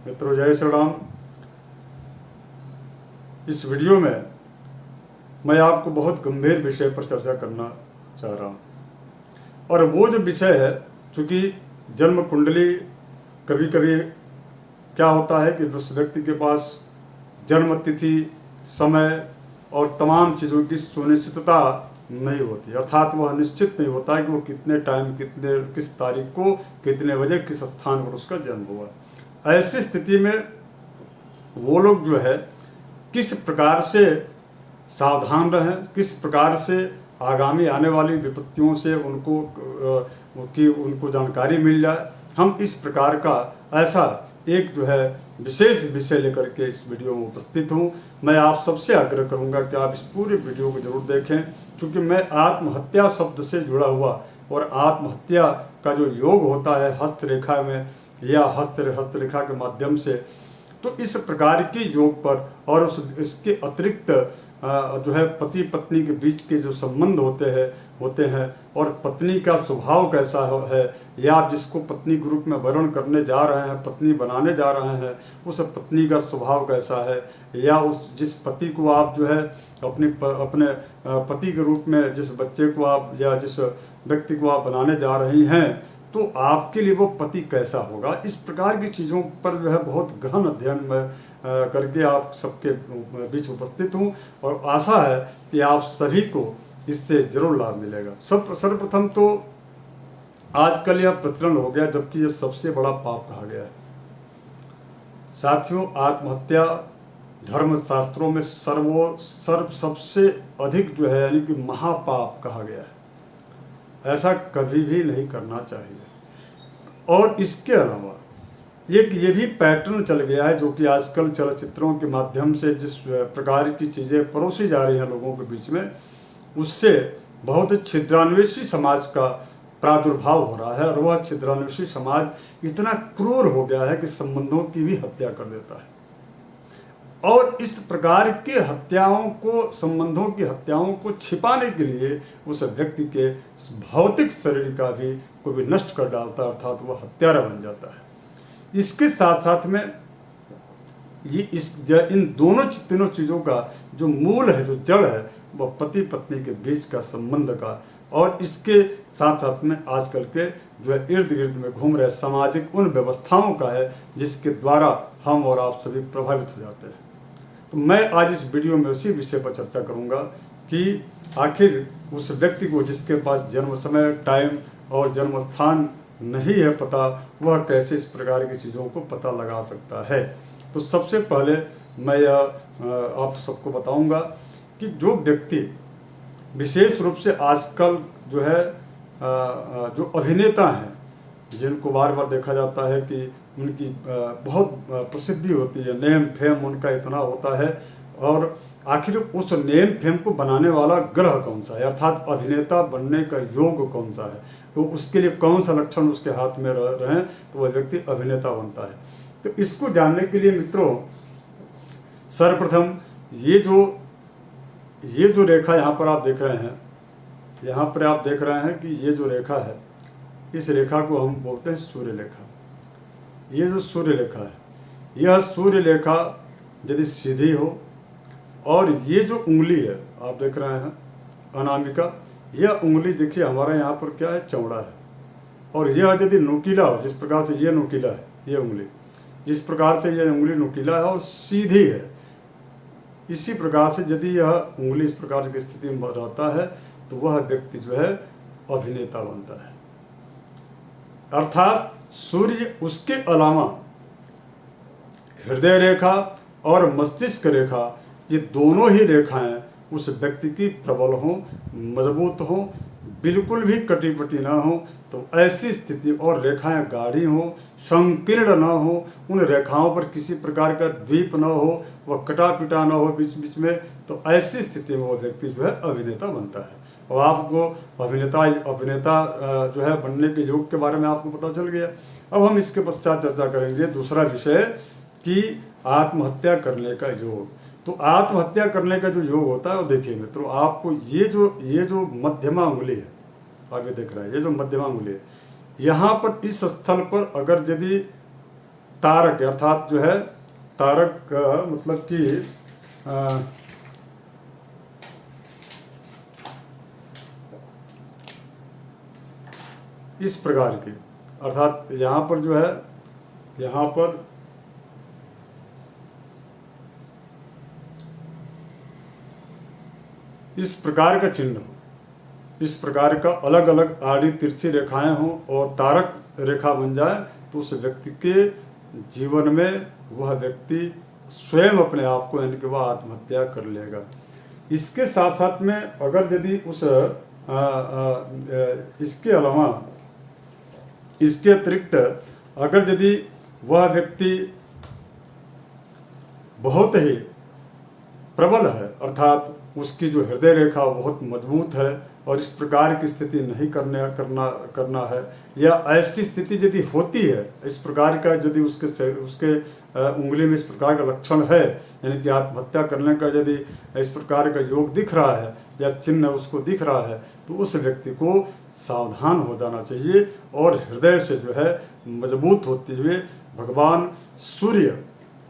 मित्रों, जय श्री राम। इस वीडियो में मैं आपको बहुत गंभीर विषय पर चर्चा करना चाह रहा हूँ। और वो जो विषय है, चूँकि जन्म कुंडली कभी कभी क्या होता है कि उस व्यक्ति के पास जन्म तिथि, समय और तमाम चीज़ों की सुनिश्चितता नहीं होती, अर्थात वह निश्चित नहीं होता है कि वो कितने टाइम, किस तारीख को, कितने बजे, किस स्थान पर उसका जन्म हुआ। ऐसी स्थिति में वो लोग जो है किस प्रकार से सावधान रहें, किस प्रकार से आगामी आने वाली विपत्तियों से उनको जानकारी मिल जाए, हम इस प्रकार का ऐसा एक जो है विशेष विषय लेकर के इस वीडियो में उपस्थित हूँ। मैं आप सबसे आग्रह करूँगा कि आप इस पूरे वीडियो को जरूर देखें, क्योंकि मैं आत्महत्या शब्द से जुड़ा हुआ और आत्महत्या का जो योग होता है हस्तरेखा में या हस्तरेखा के माध्यम से, तो इस प्रकार के योग पर और इसके अतिरिक्त जो है पति पत्नी के बीच के जो संबंध होते हैं और पत्नी का स्वभाव कैसा है, या आप जिसको पत्नी के रूप में वर्ण करने जा रहे हैं, पत्नी बनाने जा रहे हैं, उस पत्नी का स्वभाव कैसा है, या जिस पति को आप जो है अपने पति के रूप में जिस बच्चे को आप या जिस व्यक्ति को आप बनाने जा रही हैं, तो आपके लिए वो पति कैसा होगा। इस प्रकार की चीज़ों पर जो है बहुत गहन अध्ययन में करके आप सबके बीच उपस्थित हूँ, और आशा है कि आप सभी को इससे जरूर लाभ मिलेगा। सर्वप्रथम तो आजकल यह प्रचलन हो गया, जबकि यह सबसे बड़ा पाप कहा गया है। साथियों, आत्महत्या धर्मशास्त्रों में सबसे अधिक जो है यानी कि महापाप कहा गया है। ऐसा कभी भी नहीं करना चाहिए। और इसके अलावा ये भी पैटर्न चल गया है, जो कि आजकल चलचित्रों के माध्यम से जिस प्रकार की चीज़ें परोसी जा रही हैं लोगों के बीच में, उससे बहुत छिद्रान्वेषी समाज का प्रादुर्भाव हो रहा है। और वह छिद्रान्वेषी समाज इतना क्रूर हो गया है कि संबंधों की भी हत्या कर देता है। और इस प्रकार के संबंधों की हत्याओं को छिपाने के लिए उस व्यक्ति के भौतिक शरीर का भी कोई भी नष्ट कर डालता है, अर्थात वह हत्यारा बन जाता है। इसके साथ साथ में इन तीनों चीज़ों का जो मूल है, जो जड़ है, वह पति पत्नी के बीच का संबंध का, और इसके साथ साथ में आजकल के जो है इर्द गिर्द में घूम रहे सामाजिक उन व्यवस्थाओं का है, जिसके द्वारा हम और आप सभी प्रभावित हो जाते हैं। तो मैं आज इस वीडियो में उसी विषय पर चर्चा करूंगा कि आखिर उस व्यक्ति को जिसके पास जन्म समय, टाइम और जन्म स्थान नहीं है पता, वह कैसे इस प्रकार की चीज़ों को पता लगा सकता है। तो सबसे पहले मैं आप सबको बताऊंगा कि जो व्यक्ति विशेष रूप से आजकल जो है जो अभिनेता हैं, जिनको बार बार देखा जाता है कि उनकी बहुत प्रसिद्धि होती है, नेम फेम उनका इतना होता है, और आखिर उस नेम फेम को बनाने वाला ग्रह कौन सा है, अर्थात अभिनेता बनने का योग कौन सा है, तो उसके लिए कौन सा लक्षण उसके हाथ में रहें तो वह व्यक्ति अभिनेता बनता है। तो इसको जानने के लिए मित्रों, सर्वप्रथम ये जो रेखा यहाँ पर आप देख रहे हैं, यहाँ पर आप देख रहे हैं कि ये जो रेखा है, इस रेखा को हम बोलते हैं सूर्य रेखा। ये जो सूर्य रेखा है, यह सूर्य रेखा यदि सीधी हो, और ये जो उंगली है आप देख रहे हैं अनामिका, यह उंगली देखिए हमारा यहाँ पर क्या है, चौड़ा है, और यह यदि नुकीला हो, जिस प्रकार से ये नुकीला है, ये उंगली जिस प्रकार से यह उंगली नुकीला है और सीधी है, इसी प्रकार से यदि यह उंगली इस प्रकार की स्थिति में रहता है, तो वह व्यक्ति जो है अभिनेता बनता है। अर्थात सूर्य, उसके अलावा हृदय रेखा और मस्तिष्क रेखा, ये दोनों ही रेखाएं उस व्यक्ति की प्रबल हो, मजबूत हो, बिल्कुल भी कटी-पटी ना हो, तो ऐसी स्थिति, और रेखाएं गाढ़ी हो, संकीर्ण ना हो, उन रेखाओं पर किसी प्रकार का द्वीप ना हो, वह कटा पिटा ना हो बीच बीच में, तो ऐसी स्थिति में वह व्यक्ति जो है अभिनेता बनता है। और आपको अभिनेता जो है बनने के योग के बारे में आपको पता चल गया। अब हम इसके पश्चात चर्चा करेंगे दूसरा विषय कि आत्महत्या करने का योग। तो आत्महत्या करने का जो योग होता है वो देखिए मित्रों, आपको ये जो मध्यमा उंगली है, आप ये देख रहे हैं, ये जो मध्यमा उंगली है, यहाँ पर इस स्थल पर अगर यदि तारक अर्थात जो है तारक का मतलब कि इस प्रकार के, अर्थात यहाँ पर जो है, यहाँ पर इस प्रकार का चिन्ह हो, इस प्रकार का अलग अलग आड़ी तिरछी रेखाएं हों और तारक रेखा बन जाए, तो उस व्यक्ति के जीवन में वह व्यक्ति स्वयं अपने आप को, यानी कि वह आत्महत्या कर लेगा। इसके साथ साथ में अगर यदि उस इसके अलावा, इसके अतिरिक्त अगर यदि वह व्यक्ति बहुत ही प्रबल है, अर्थात उसकी जो हृदय रेखा बहुत मजबूत है और इस प्रकार की स्थिति नहीं करना है, या ऐसी स्थिति यदि होती है, इस प्रकार का यदि उसके उंगली में इस प्रकार का लक्षण है, यानी कि आत्महत्या करने का यदि इस प्रकार का योग दिख रहा है या चिन्ह उसको दिख रहा है, तो उस व्यक्ति को सावधान हो जाना चाहिए और हृदय से जो है मजबूत होते हुए भगवान सूर्य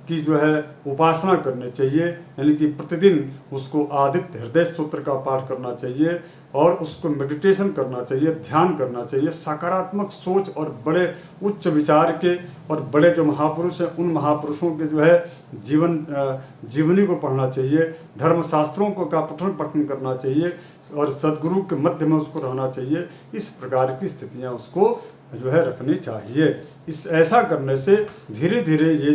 की जो है उपासना करनी चाहिए, यानी कि प्रतिदिन उसको आदित्य हृदय स्तोत्र का पाठ करना चाहिए और उसको मेडिटेशन करना चाहिए, ध्यान करना चाहिए, सकारात्मक सोच और बड़े उच्च विचार के और बड़े जो महापुरुष हैं उन महापुरुषों के जो है जीवनी को पढ़ना चाहिए, धर्मशास्त्रों को का पठन करना चाहिए और सद्गुरु के मध्य में उसको रहना चाहिए। इस प्रकार की स्थितियाँ उसको जो है रखनी चाहिए। इस ऐसा करने से धीरे धीरे ये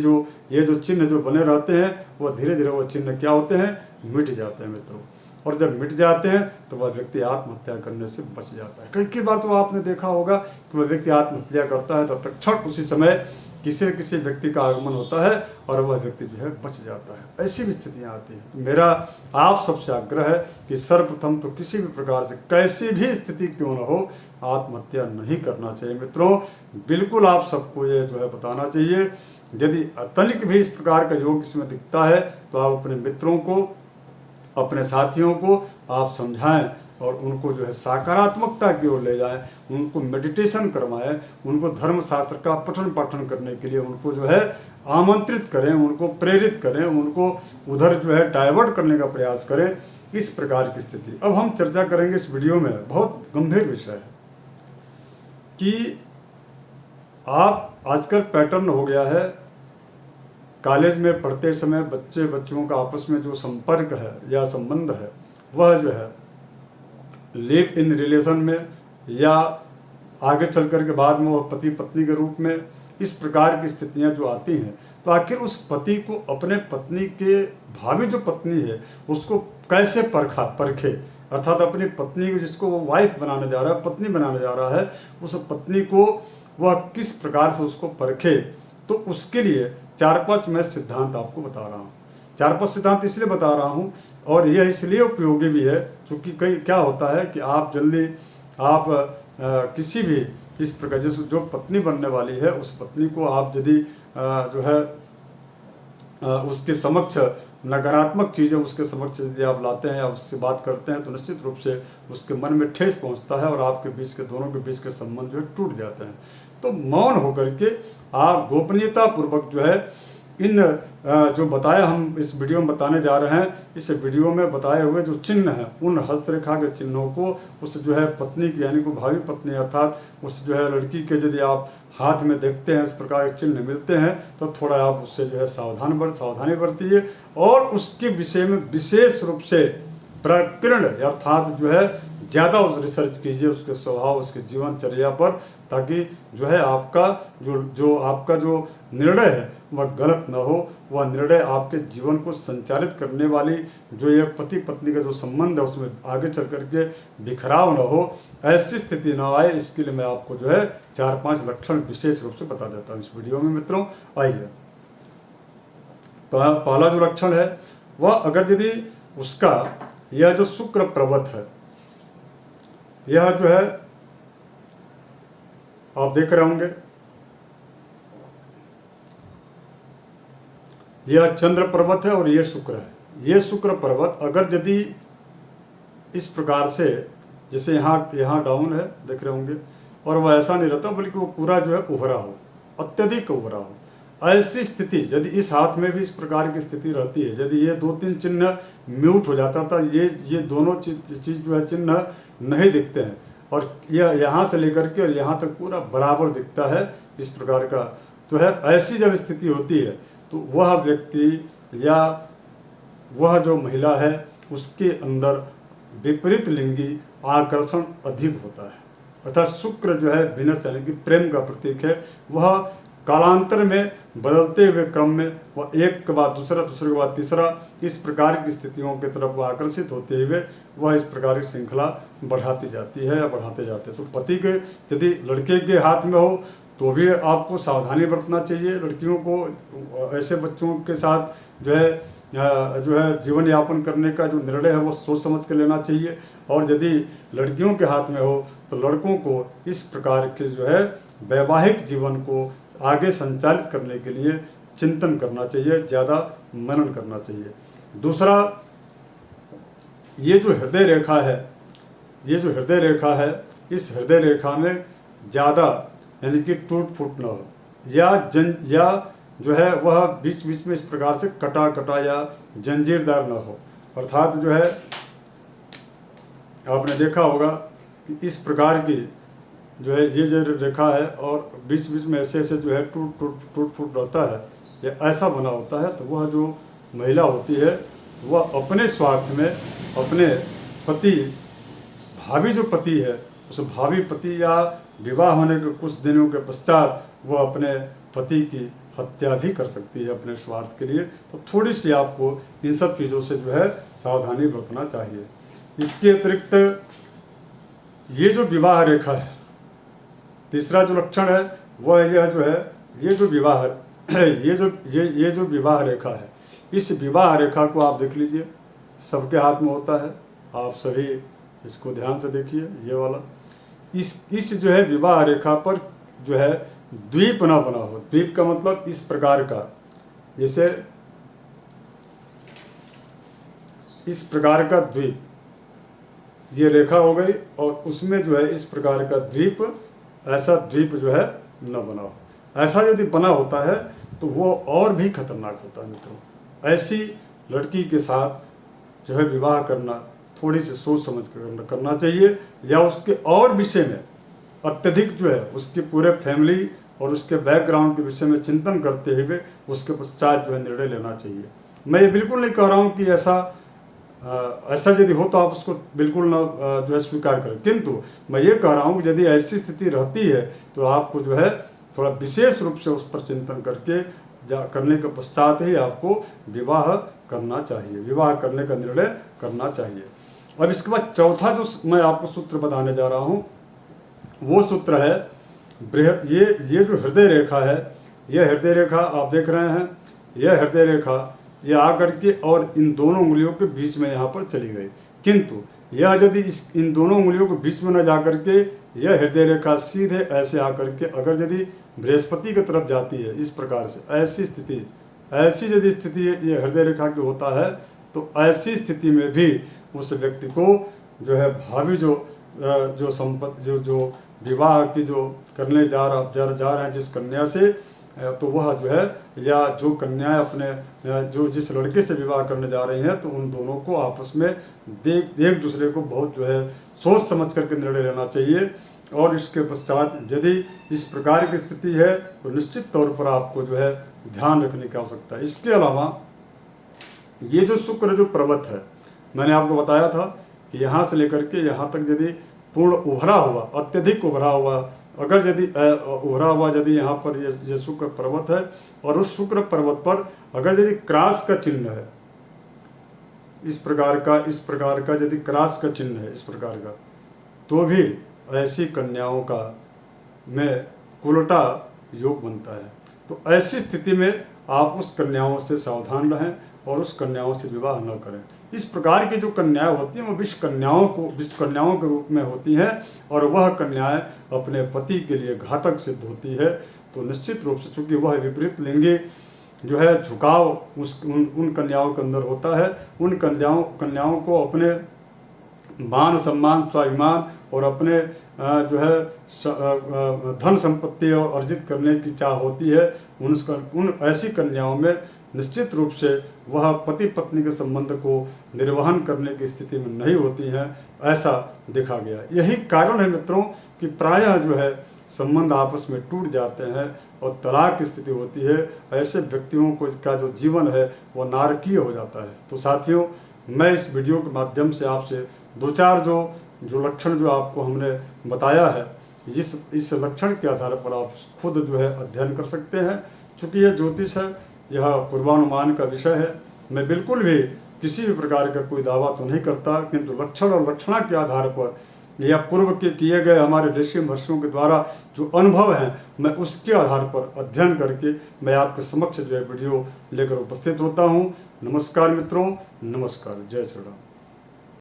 जो चिन्ह जो बने रहते हैं वह धीरे धीरे वो चिन्ह क्या होते हैं, मिट जाते हैं मित्रों। और जब मिट जाते हैं तो वह व्यक्ति आत्महत्या करने से बच जाता है। कई बार तो आपने देखा होगा कि वह व्यक्ति आत्महत्या करता है, तब तक क्षण उसी समय किसी न किसी व्यक्ति का आगमन होता है और वह व्यक्ति जो है बच जाता है। ऐसी भी स्थितियाँ आती हैं। तो मेरा आप सबसे आग्रह है कि सर्वप्रथम तो किसी भी प्रकार से कैसी भी स्थिति क्यों न हो, आत्महत्या नहीं करना चाहिए मित्रों। बिल्कुल आप सबको ये जो है बताना चाहिए। यदि तनिक भी इस प्रकार का योग इसमें दिखता है तो आप अपने मित्रों को, अपने साथियों को आप समझाएं और उनको जो है सकारात्मकता की ओर ले जाएं, उनको मेडिटेशन करवाएं, उनको धर्मशास्त्र का पठन पाठन करने के लिए उनको जो है आमंत्रित करें, उनको प्रेरित करें, उनको उधर जो है डाइवर्ट करने का प्रयास करें। इस प्रकार की स्थिति अब हम चर्चा करेंगे इस वीडियो में। बहुत गंभीर विषय है कि आप आजकल पैटर्न हो गया है, कॉलेज में पढ़ते समय बच्चों का आपस में जो संपर्क है या संबंध है वह जो है लिव इन रिलेशन में या आगे चल कर के बाद में वह पति पत्नी के रूप में, इस प्रकार की स्थितियां जो आती हैं, तो आखिर उस पति को अपने पत्नी के भावी जो पत्नी है उसको कैसे परखे, अर्थात अपनी पत्नी को जिसको वो वाइफ बनाने जा रहा है, पत्नी बनाने जा रहा है, उस पत्नी को वह किस प्रकार से उसको परखे। तो उसके लिए 4-5 मैं सिद्धांत आपको बता रहा हूँ। 4-5 सिद्धांत इसलिए बता रहा हूँ और यह इसलिए उपयोगी भी है क्योंकि कई क्या होता है कि आप जल्दी किसी भी इस प्रकार जैसे जो पत्नी बनने वाली है उस पत्नी को आप यदि जो है उसके समक्ष नकारात्मक चीज़ें उसके समक्ष यदि आप लाते हैं या उससे बात करते हैं तो निश्चित रूप से उसके मन में ठेस पहुंचता है और आपके बीच के दोनों के बीच के संबंध जो है टूट जाते हैं। तो मौन होकर के आप गोपनीयता पूर्वक जो है इन जो बताया हम इस वीडियो में बताने जा रहे हैं, इस वीडियो में बताए हुए जो चिन्ह हैं उन हस्तरेखा के चिन्हों को उस जो है पत्नी की यानी को भावी पत्नी अर्थात उस जो है लड़की के यदि आप हाथ में देखते हैं इस प्रकार के चिन्ह मिलते हैं तो थोड़ा आप उससे जो है सावधानी बरतिए और उसके विषय में विशेष रूप से प्रकीर्ण अर्थात जो है ज़्यादा उस रिसर्च कीजिए उसके स्वभाव, उसके जीवनचर्या पर, ताकि जो है आपका आपका जो निर्णय है वह गलत न हो, वह निर्णय आपके जीवन को संचालित करने वाली जो ये पति पत्नी का जो संबंध है उसमें आगे चल करके बिखराव न हो, ऐसी स्थिति न आए। इसके लिए मैं आपको जो है 4-5 लक्षण विशेष रूप से बता देता हूँ इस वीडियो में मित्रों। आइए, पहला जो लक्षण है वह अगर यदि उसका यह जो शुक्र प्रवत है, यह जो है आप देख रहे होंगे यह चंद्र पर्वत है और यह शुक्र है। यह शुक्र पर्वत अगर यदि इस प्रकार से जैसे यहाँ डाउन है देख रहे होंगे और वह ऐसा नहीं रहता बल्कि वो पूरा जो है उभरा हो, अत्यधिक उभरा हो, ऐसी स्थिति यदि इस हाथ में भी इस प्रकार की स्थिति रहती है, यदि ये 2-3 चिन्ह म्यूट हो जाता था, ये दोनों चीज जो है चिन्ह नहीं दिखते हैं और यह यहाँ से लेकर के और यहाँ तक पूरा बराबर दिखता है इस प्रकार का, तो है ऐसी जब स्थिति होती है तो वह व्यक्ति या वह जो महिला है उसके अंदर विपरीत लिंगी आकर्षण अधिक होता है। अर्थात शुक्र जो है वीनस यानी कि प्रेम का प्रतीक है, वह कालांतर में बदलते हुए क्रम में वह एक के बाद दूसरा, दूसरे के बाद तीसरा, इस प्रकार की स्थितियों की तरफ वह आकर्षित होते हुए वह इस प्रकार की श्रृंखला बढ़ाती जाती है या बढ़ाते जाते हैं। तो पति के यदि लड़के के हाथ में हो तो भी आपको सावधानी बरतना चाहिए। लड़कियों को ऐसे बच्चों के साथ जो है जीवन यापन करने का जो निर्णय है वो सोच समझ के लेना चाहिए। और यदि लड़कियों के हाथ में हो तो लड़कों को इस प्रकार के जो है वैवाहिक जीवन को आगे संचालित करने के लिए चिंतन करना चाहिए, ज़्यादा मनन करना चाहिए। दूसरा, ये जो हृदय रेखा है, इस हृदय रेखा में ज़्यादा यानी कि टूट फूट न हो या जो है वह बीच बीच में इस प्रकार से कटा या जंजीरदार न हो। अर्थात जो है आपने देखा होगा कि इस प्रकार की जो है ये जो रेखा है और बीच बीच में ऐसे जो है टूट फूट रहता है या ऐसा बना होता है, तो वह जो महिला होती है वह अपने स्वार्थ में अपने भावी जो पति है उस भावी पति या विवाह होने के कुछ दिनों के पश्चात वह अपने पति की हत्या भी कर सकती है अपने स्वार्थ के लिए। तो थोड़ी सी आपको इन सब चीज़ों से जो है सावधानी बरतना चाहिए। इसके अतिरिक्त ये जो विवाह रेखा है, तीसरा जो लक्षण है वह यह जो है ये जो विवाह रेखा है, इस विवाह रेखा को आप देख लीजिए, सबके हाथ में होता है। आप सभी इसको ध्यान से देखिए, ये वाला इस जो है विवाह रेखा पर जो है द्वीप ना बना हो। द्वीप का मतलब इस प्रकार का, जैसे इस प्रकार का द्वीप, ये रेखा हो गई और उसमें जो है इस प्रकार का द्वीप, ऐसा द्वीप जो है न बना हो। ऐसा यदि बना होता है तो वो और भी खतरनाक होता है मित्रों। ऐसी लड़की के साथ जो है विवाह करना थोड़ी सी सोच समझ कर करना चाहिए, या उसके और विषय में अत्यधिक जो है उसके पूरे फैमिली और उसके बैकग्राउंड के विषय में चिंतन करते हुए उसके पश्चात जो है निर्णय लेना चाहिए। मैं ये बिल्कुल नहीं कह रहा हूँ कि ऐसा यदि हो तो आप उसको बिल्कुल न जो है स्वीकार करें, किंतु मैं ये कह रहा हूँ कि यदि ऐसी स्थिति रहती है तो आपको जो है थोड़ा विशेष रूप से उस पर चिंतन करने के पश्चात ही आपको विवाह करना चाहिए, विवाह करने का निर्णय करना चाहिए। अब इसके बाद चौथा जो मैं आपको सूत्र बताने जा रहा हूँ वो सूत्र है ये जो हृदय रेखा है, यह हृदय रेखा आप देख रहे हैं, यह हृदय रेखा ये आकर के और इन दोनों उंगलियों के बीच में यहाँ पर चली गई, किंतु यह यदि इन दोनों उंगलियों के बीच में न जा करके यह हृदय रेखा सीधे ऐसे आकर के अगर यदि बृहस्पति की तरफ जाती है इस प्रकार से, ऐसी यदि स्थिति ये हृदय रेखा की होता है तो ऐसी स्थिति में भी उस व्यक्ति को जो है भावी जो संपत्ति जो विवाह की जो करने जा रहे हैं जिस कन्या से, तो वह जो है या जो कन्याएं अपने जो जिस लड़के से विवाह करने जा रही हैं तो उन दोनों को आपस में एक दूसरे को बहुत जो है सोच समझ करके निर्णय लेना चाहिए। और इसके पश्चात यदि इस प्रकार की स्थिति है तो निश्चित तौर पर आपको जो है ध्यान रखने की आवश्यकता है। इसके अलावा ये जो शुक्र जो पर्वत है, मैंने आपको बताया था कि यहाँ से लेकर के यहाँ तक यदि पूर्ण उभरा हुआ, अत्यधिक उभरा हुआ, अगर यदि उभरा हुआ यदि यहाँ पर ये शुक्र पर्वत है और उस शुक्र पर्वत पर अगर यदि क्रॉस का चिन्ह है, इस प्रकार का यदि क्रॉस का चिन्ह है इस प्रकार का, तो भी ऐसी कन्याओं का में उल्टा योग बनता है। तो ऐसी स्थिति में आप उस कन्याओं से सावधान रहें और उस कन्याओं से विवाह न करें। इस प्रकार की जो कन्याएं होती हैं वो विष कन्याओं के रूप में होती हैं और वह कन्याएं अपने पति के लिए घातक सिद्ध होती है। तो निश्चित रूप से चूंकि वह विपरीत लिंगी जो है झुकाव उन कन्याओं के अंदर होता है, उन कन्याओं को अपने मान सम्मान स्वाभिमान और अपने जो है धन संपत्ति और अर्जित करने की चाह होती है, उन ऐसी कन्याओं में निश्चित रूप से वह पति पत्नी के संबंध को निर्वहन करने की स्थिति में नहीं होती हैं, ऐसा देखा गया। यही कारण है मित्रों कि प्रायः जो है संबंध आपस में टूट जाते हैं और तलाक की स्थिति होती है। ऐसे व्यक्तियों को इसका जो जीवन है वह नारकीय हो जाता है। तो साथियों, मैं इस वीडियो के माध्यम से आपसे दो चार जो लक्षण जो आपको हमने बताया है, इस लक्षण के आधार पर आप खुद जो है अध्ययन कर सकते हैं। चूँकि यह ज्योतिष है, यह पूर्वानुमान का विषय है। मैं बिल्कुल भी किसी भी प्रकार का कोई दावा तो नहीं करता, किंतु लक्षण और लक्षणा के आधार पर या पूर्व के किए गए हमारे ऋषि महर्षियों के द्वारा जो अनुभव हैं, मैं उसके आधार पर अध्ययन करके मैं आपके समक्ष जो है वीडियो लेकर उपस्थित होता हूँ। नमस्कार मित्रों, नमस्कार, जय श्री राम।